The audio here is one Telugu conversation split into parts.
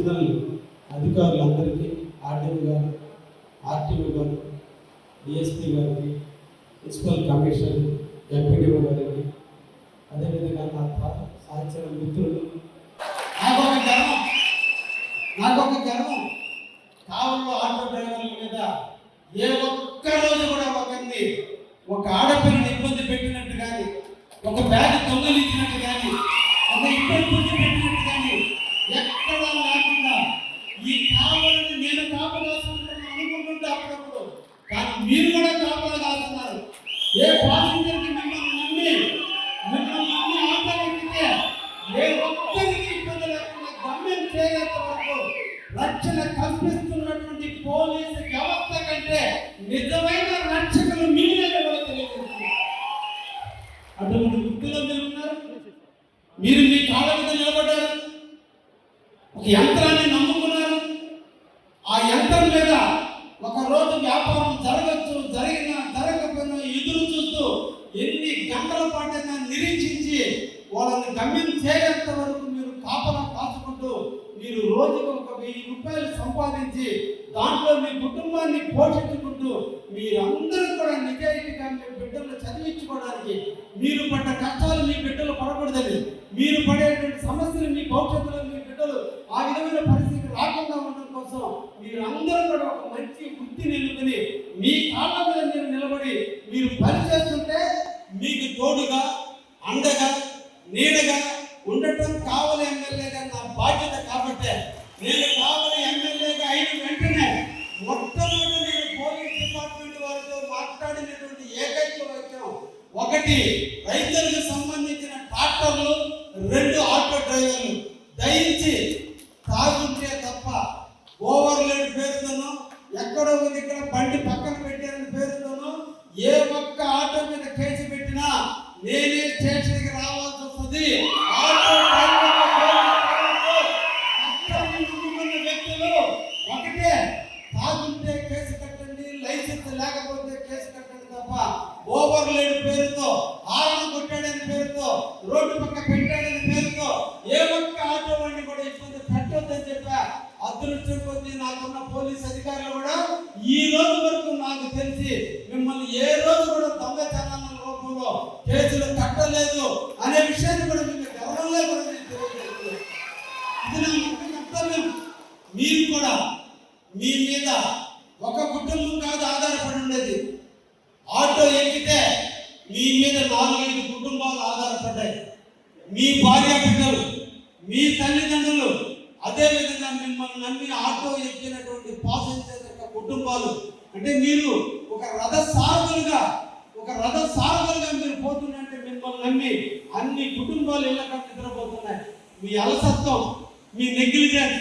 సిగ్నల్ అధికారులందరికీ, ఆర్డీఓ గారు, ఆర్టీఓ గారు, డిఎస్పీ గారికి, మున్సిపల్ కమిషనర్, ఎంపీడీఓ గారికి, అదేవిధంగా నా సహచర మిత్రులు, నాకొక గర్వం కావుల్లో ఆటో డ్రైవర్ల మీద ఏ ఒక్క రోజు కూడా ఒకరిని, ఒక ఆడపిల్లని ఇబ్బంది పెట్టినట్టు కానీ, ఒక బ్యాగ్ దొంగలించినట్టు కానీ, ఒక ఇబ్బంది పెట్టినట్టు కానీ ఎక్కడా లేకుండా ఈ కావాలని నేను కాపలాసుకుంటున్నాను అనుకుంటుంటే అప్పుడప్పుడు, కానీ మీరు కూడా కాపలా కాస్తున్నారు. ఏ పాసింజర్కి మిమ్మల్ని నమ్మి ఆటో ఎక్కితే ఏ ఒక్కరికి ఇబ్బంది లేకుండా గమ్యం చేయలేంత వరకు రక్షణ కల్పిస్తున్నటువంటి పోలీసు వ్యవస్థ కంటే నిజమైన రక్షకులు మీరే కూడా తెలియజేస్తున్నారు. అటువంటి వృత్తిలో మీరు ఉన్నారు. మీరు మీ కాళ్ళ మీద నిలబడ్డారు, ఒక యంత్రాన్ని నమ్ముకున్నారు. ఆ యంత్రం మీద ఒక రోజు వ్యాపారం జరగచ్చు, జరిగినా జరగకపోయినా ఎదురు చూస్తూ ఎన్ని గంటల పాటైనా నిరీక్షించి వాళ్ళని గమ్యం చేయనంత వరకు మీరు కాపలా కాచుకుంటూ మీరు రోజుకు 1000 రూపాయలు సంపాదించి దాంట్లో మీ కుటుంబాన్ని పోషించుకుంటూ మీరందరూ కూడా నిజాయితీగా మీ బిడ్డలు చదివించుకోవడానికి, మీరు పడ్డ కష్టాలు మీ బిడ్డలు పడకూడదని, మీరు పడేటువంటి సమస్యలు మీ భవిష్యత్తులో మీ బిడ్డలు ఆ విధమైన పరిస్థితి రాకుండా ఉండడం కోసం మీరందరూ కూడా ఒక మంచి వృత్తిని ఎన్నుకొని మీ కాళ్ళ మీద మీరు నిలబడి మీరు పనిచేస్తుంటే మీకు తోడుగా, అండగా, నీడగా ఉండటం కావలి ఎమ్మెల్యేగా నా బాధ్యత. కాబట్టి నేను కావలి ఎమ్మెల్యేగా అయిన వెంటనే మొట్టమొదటి నేను పోలీస్ డిపార్ట్మెంట్ వారితో మాట్లాడినటువంటి ఏకైక వాక్యం, 1 రైతులకు సంబంధించిన ట్రాక్టర్లు, 2 ఆటో డ్రైవర్లు దయించి తాగుంటే తప్ప ఓవర్లోడ్ పేరుతోనో ఎక్కడో ఇక్కడ బండి పక్కన పెట్టారని పేరుతోనో ఏ ఒక్క ఆటో మీద కేసు పెట్టినా నేనే స్టేషన్కి రావాల్సి వస్తుంది. ఆటో వ్యక్తులు ఒకటే, తాగుంటే కేసు కట్టండి, లైసెన్స్ లేకపోతే కేసు కట్టండి తప్ప ఓవర్లోడ్ పేరుతో, హారన్ కొట్టాడని పేరుతో, రోడ్డు పక్క పెట్టాడని పేరుతో ఏ ఒక్క ఆటో బండి కూడా ఇబ్బంది పెట్టొద్దని చెప్పా. అదృష్టం కొద్ది నాకున్న పోలీస్ అధికారులు కూడా ఈ రోజు వరకు నాకు తెలిసి మిమ్మల్ని ఏ రోజు కూడా దొంగతనాల రూపంలో కేసులు కట్టలేదు అనే విషయాన్ని కూడా మీకు గర్వంగా కూడా నేను తెలియజేస్తున్నాను. ఇది నా ముఖ్య కర్తవ్యం. మీరు కూడా మీ మీద ఒక కుటుంబం కాదు ఆధారపడి ఉండేది. ఆటో ఎక్కితే మీ మీద 4-5 కుటుంబాలు ఆధారపడ్డాయి. మీ భార్య బిడ్డలు, మీ తల్లిదండ్రులు, అదేవిధంగా మిమ్మల్ని నమ్మి ఆటో ఎక్కినటువంటి పాసెంజర్ యొక్క కుటుంబాలు. అంటే మీరు ఒక రథసారథులుగా మీరు పోతున్నట్టే మిమ్మల్ని నమ్మి అన్ని కుటుంబాలు ఇళ్ళ నిద్రపోతున్నాయి. మీ అలసత్వం, మీ నెగ్లిజెన్స్,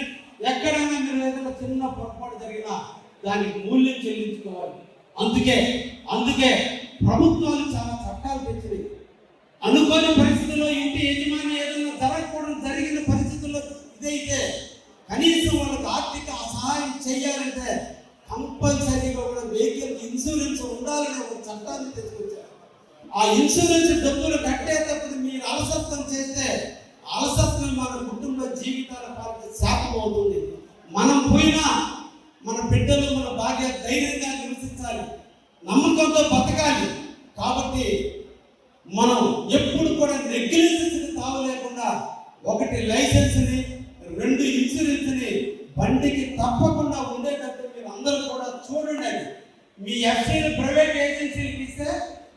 ఎక్కడైనా మీరు ఏదైనా చిన్న పొరపాటు జరిగినా దానికి మూల్యం చెల్లించుకోవాలి. అందుకే ప్రభుత్వాలు చాలా చట్టాలు తెచ్చినాయి. అనుకోని పరిస్థితుల్లో ఇంటి యజమాని ఏదైనా జరగకూడదు జరిగిన పరిస్థితుల్లో ఇదైతే కనీసం వాళ్ళకి ఆర్థిక సహాయం చేయాలంటే కంపల్సరీగా కూడా వెహికల్ ఇన్సూరెన్స్ ఉండాలనే ఒక చట్టాన్ని తీసుకొచ్చారు. ఆ ఇన్సూరెన్స్ డబ్బులు కట్టేటప్పుడు మీరు అలసత్వం చేస్తే అలసత్వం మన కుటుంబ జీవితాల పాలన శాపం అవుతుంది. మనం పోయినా మన బిడ్డలు, మన భార్య ధైర్యంగా నివసించాలి, నమ్మకంతో బతకాలి. కాబట్టి మనం ఎప్పుడు కూడా నెగ్లిజెన్స్కి తావలేకుండా 1 లైసెన్స్ని, 2 ఇన్సూరెన్స్ని బండికి తప్పకుండా ఉండేటట్టు మీరు అందరూ కూడా చూడండి. మీ ఎఫ్సీలు ప్రైవేట్ ఏజెన్సీలకు ఇస్తే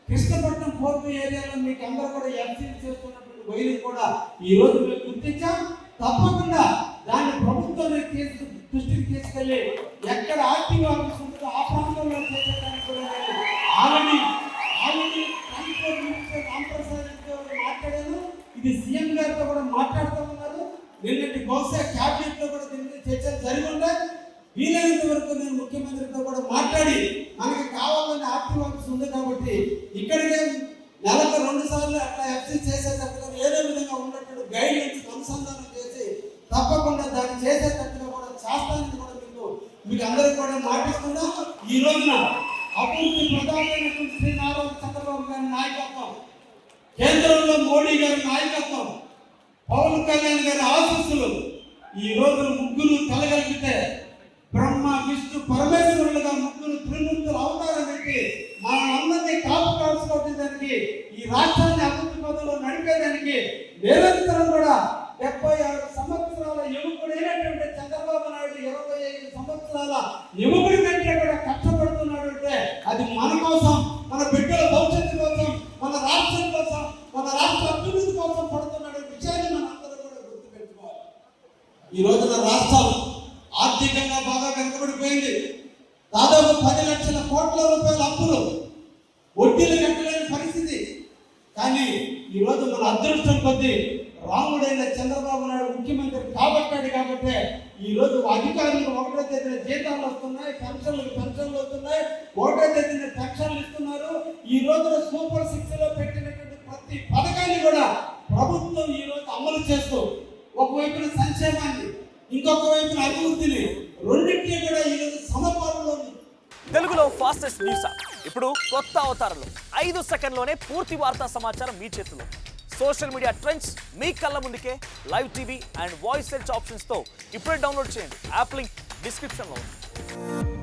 కృష్ణపట్నం పోర్టు ఏరియాలో మీకు అందరూ కూడా ఎఫ్సీలు చేస్తున్నటువంటి వైలు కూడా ఈరోజు మేము గుర్తించాం. తప్పకుండా దాన్ని ప్రభుత్వం దృష్టికి తీసుకెళ్ళి ఎక్కడ ఆర్టీఓ ఆఫీస్ ఉంటుందో ఆ ప్రాంతంలో చేసేదానికి కూడా already transport minister Ramprasad Reddy మాట్లాడాను. ఇది సీఎం గారితో కూడా మాట్లాడుతూ ఉన్నారు. నిన్నటి బహుశా క్యాబినెట్ లో కూడా దీని చర్చలు జరిగి ఉండే. వీలైనంత వరకు నేను ముఖ్యమంత్రితో కూడా మాట్లాడి మనకి కావాలని ఆర్టీఓ ఆఫీస్ ఉంది కాబట్టి ఇక్కడికే నెలకు 2 సార్లు అట్లా ఎఫ్సీ చేసేటట్టుగా ఏదో విధంగా ఉన్నట్టు గైడ్లైన్స్ అనుసంధానం చేసి తప్పకుండా దాన్ని చేసేటట్టుగా కూడా చేస్తానని కూడా మీకు అందరికీ కూడా మాటిస్తున్నా. ఈ రోజున అభివృద్ధి ప్రధానమైనటువంటి శ్రీ నారా చంద్రబాబు గారి నాయకత్వం, కేంద్రంలో మోడీ గారి నాయకత్వం, పవన్ కళ్యాణ్ గారి ఆశీస్సులు, ఈ రోజు ముగ్గురు తలగలిపితే బ్రహ్మ విష్ణు పరమేశ్వరులుగా ముగ్గురు త్రిమూర్తులు అవతారం పెట్టి మనందరినీ కాపాడుకోవడానికి ఈ రాష్ట్రాన్ని అభివృద్ధి పదంలో నడిపేదానికి నిరంతరం కూడా 76 సంవత్సరాల యువకుడైనటువంటి చంద్రబాబు నాయుడు 25 సంవత్సరాల యువకుడి కంటే కూడా కష్టపడుతున్నాడు అంటే అది మన కోసం, మన బిడ్డల భవిష్యత్తు కోసం, మన రాష్ట్రం కోసం, మన రాష్ట్ర అభివృద్ధి కోసం పడుతున్నాడు విషయాన్ని మనందరూ కూడా గుర్తుపెట్టుకోవాలి. ఈ రోజున రాష్ట్రం ఆర్థికంగా బాగా వెనుకబడిపోయింది. దాదాపు 10 లక్షల కోట్ల రూపాయల అప్పులు, వడ్డీలు కట్టలేని పరిస్థితి. కానీ ఈ రోజు మన అదృష్టం కొద్దీ రాముడైన చంద్రబాబు నాయుడు ముఖ్యమంత్రి కాబట్టి ఈ రోజు అధికారులకు 1వ తేదీన జీతాలు వస్తున్నాయి, పెన్షన్లు వస్తున్నాయి, 1వ తేదీన పెన్షన్లు ఇస్తున్నారు. ఈ రోజున సూపర్ 6 లో పెట్టినటువంటి ప్రతి పథకాన్ని కూడా ప్రభుత్వం ఈ రోజు అమలు చేస్తూ ఒకవైపున సంక్షేమాన్ని, ఇంకొక వైపున అభివృద్ధిని రెండింటినీ కూడా ఈ రోజు సమపాలనలో తెలుగులో ఫాస్టెస్ట్ న్యూస్ ఇప్పుడు కొత్త అవతారంలో 5 సెకండ్లోనే పూర్తి వార్తా సమాచారం మీ చేతిలో. సోషల్ మీడియా ట్రెండ్స్ మీ కళ్ళ ముందుకే live TV and voice search ఆప్షన్స్తో ఇప్పుడే డౌన్లోడ్ చేయండి. యాప్ లింక్ డిస్క్రిప్షన్లో ఉంది.